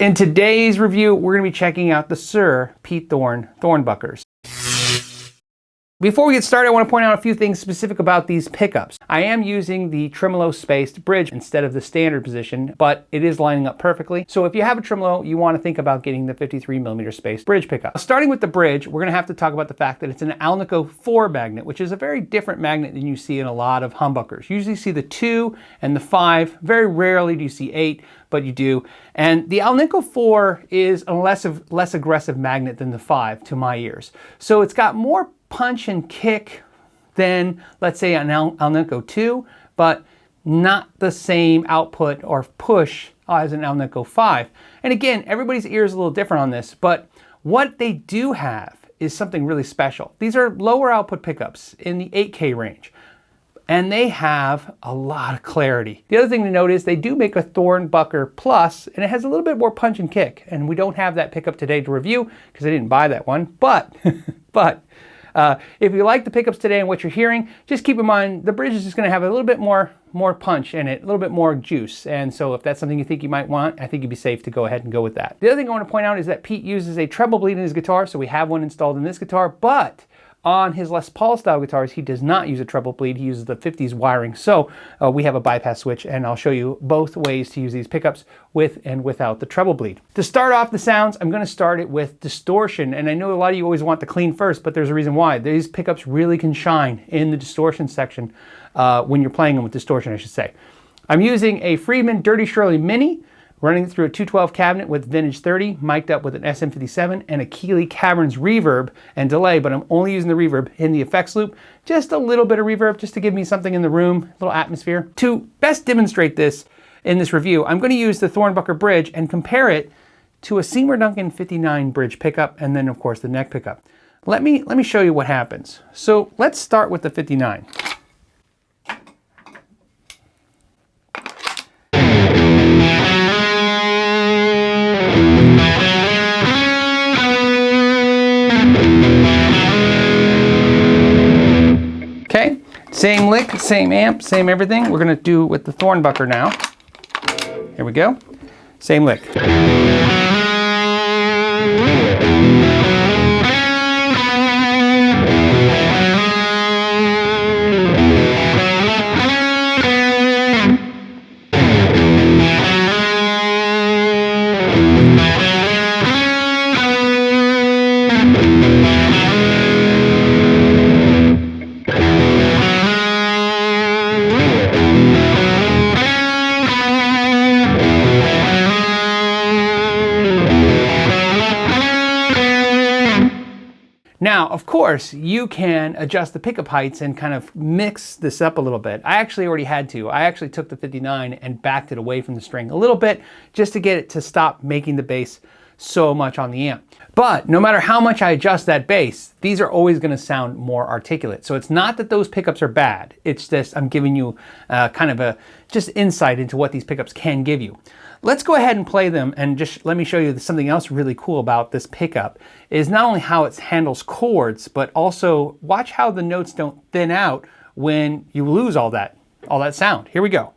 In today's review, we're going to be checking out the Suhr Pete Thornbuckers. Before we get started, I want to point out a few things specific about these pickups. I am using the tremolo spaced bridge instead of the standard position, but it is lining up perfectly. So if you have a tremolo, you want to think about getting the 53mm spaced bridge pickup. Starting with the bridge, we're going to have to talk about the fact that it's an Alnico 4 magnet, which is a very different magnet than you see in a lot of humbuckers. You usually see the 2 and the 5. Very rarely do you see 8, but you do. And the Alnico 4 is a less aggressive magnet than the 5 to my ears. So it's got more punch and kick than, let's say, an Alnico 2, but not the same output or push as an Alnico 5. And again, everybody's ear is a little different on this, but what they do have is something really special. These are lower output pickups in the 8K range, and they have a lot of clarity. The other thing to note is they do make a Thorn-bucker Plus, and it has a little bit more punch and kick, and we don't have that pickup today to review because I didn't buy that one, but if you like the pickups today and what you're hearing, just keep in mind the bridge is just going to have a little bit more punch in it, a little bit more juice. And so if that's something you think you might want, I think you'd be safe to go ahead and go with that. The other thing I want to point out is that Pete uses a treble bleed in his guitar, so we have one installed in this guitar, but on his Les Paul style guitars, he does not use a treble bleed. He uses the 50s wiring. So we have a bypass switch, and I'll show you both ways to use these pickups with and without the treble bleed. To start off the sounds, I'm going to start it with distortion. And I know a lot of you always want the clean first, but there's a reason why. These pickups really can shine in the distortion section when you're playing them with distortion, I should say. I'm using a Friedman Dirty Shirley Mini, running through a 212 cabinet with Vintage 30, mic'd up with an SM57 and a Keeley Caverns reverb and delay, but I'm only using the reverb in the effects loop. Just a little bit of reverb just to give me something in the room, a little atmosphere. To best demonstrate this in this review, I'm going to use the Thornbucker bridge and compare it to a Seymour Duncan 59 bridge pickup, and then of course the neck pickup. Let me show you what happens. So let's start with the 59. Okay, same lick, same amp, same everything. We're gonna do with the Thornbucker now. Here we go, same lick. Now, of course, you can adjust the pickup heights and kind of mix this up a little bit. I actually already had to. I actually took the 59 and backed it away from the string a little bit just to get it to stop making the bass so much on the amp. But no matter how much I adjust that bass, these are always going to sound more articulate. So it's not that those pickups are bad. It's just I'm giving you kind of a just insight into what these pickups can give you. Let's go ahead and play them, and just let me show you something else really cool about this pickup is not only how it handles chords, but also watch how the notes don't thin out when you lose all that sound. Here we go.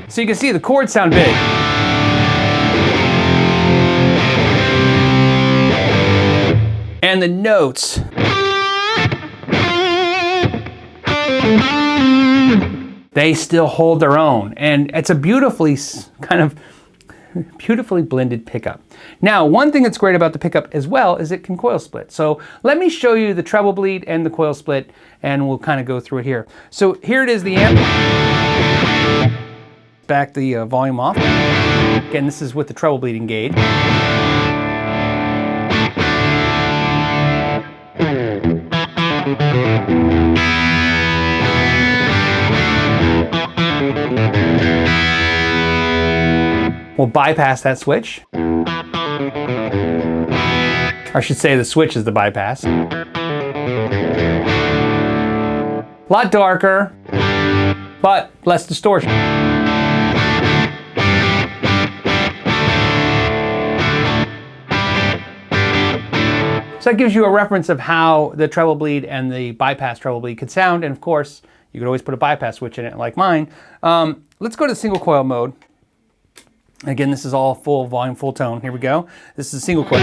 So you can see the chords sound big. And the notes. They still hold their own. And it's a beautifully blended pickup. Now, one thing that's great about the pickup as well is it can coil split. So let me show you the treble bleed and the coil split, and we'll kind of go through it here. So here it is, the amp. Back the volume off. Again, this is with the treble bleed engaged. We'll bypass that switch. Or I should say the switch is the bypass. A lot darker, but less distortion. So that gives you a reference of how the treble bleed and the bypass treble bleed could sound, and of course, you could always put a bypass switch in it like mine. Let's go to single coil mode. Again, this is all full volume, full tone. Here we go. This is a single coil.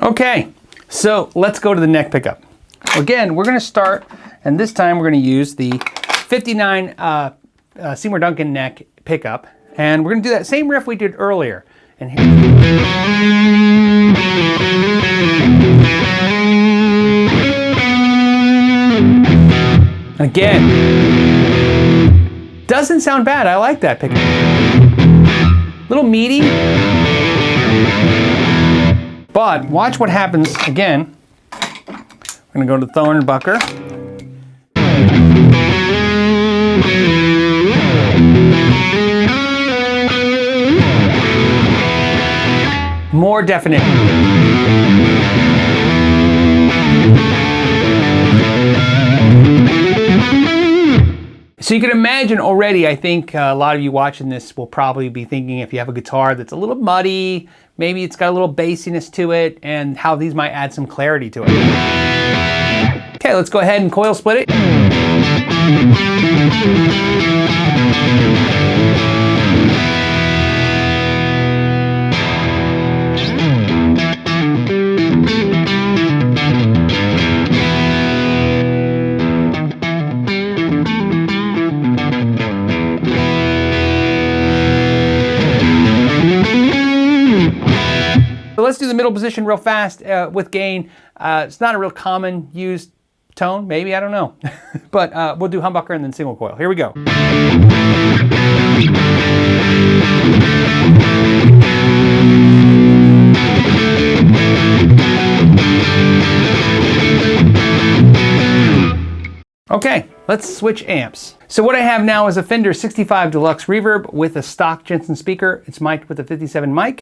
Okay, so let's go to the neck pickup. Again, we're going to start, and this time we're going to use the 59 Seymour Duncan neck pickup, and we're going to do that same riff we did earlier. And here. Again, doesn't sound bad. I like that pickup. Little meaty. But watch what happens again. We're going to go to Thorn-bucker. More definite. So you can imagine already, I think a lot of you watching this will probably be thinking, if you have a guitar that's a little muddy, maybe it's got a little bassiness to it, and how these might add some clarity to it. Okay, let's go ahead and coil split it. So let's do the middle position real fast with gain. It's not a real common used tone, maybe, I don't know. But we'll do humbucker and then single coil. Here we go. Okay, let's switch amps. So what I have now is a Fender 65 Deluxe Reverb with a stock Jensen speaker. It's mic'd with a 57 mic.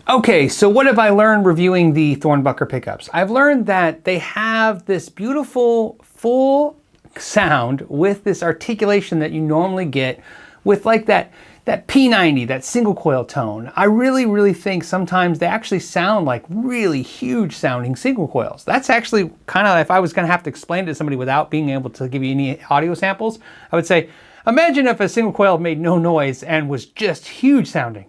Okay, so what have I learned reviewing the Thorn-bucker pickups? I've learned that they have this beautiful full sound with this articulation that you normally get with like that P90, that single coil tone. I really think sometimes they actually sound like really huge sounding single coils. That's actually kind of, if I was gonna have to explain it to somebody without being able to give you any audio samples, I would say, imagine if a single coil made no noise and was just huge sounding.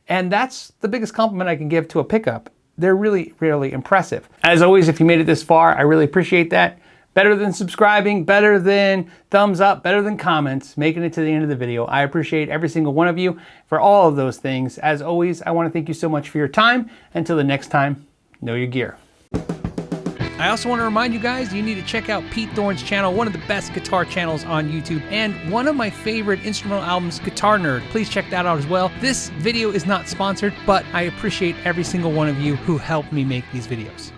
And that's the biggest compliment I can give to a pickup. They're really impressive. As always, if you made it this far, I really appreciate that. Better than subscribing, better than thumbs up, better than comments, making it to the end of the video. I appreciate every single one of you for all of those things. As always, I want to thank you so much for your time. Until the next time, know your gear. I also want to remind you guys, you need to check out Pete Thorn's channel, one of the best guitar channels on YouTube, and one of my favorite instrumental albums, Guitar Nerd. Please check that out as well. This video is not sponsored, but I appreciate every single one of you who helped me make these videos.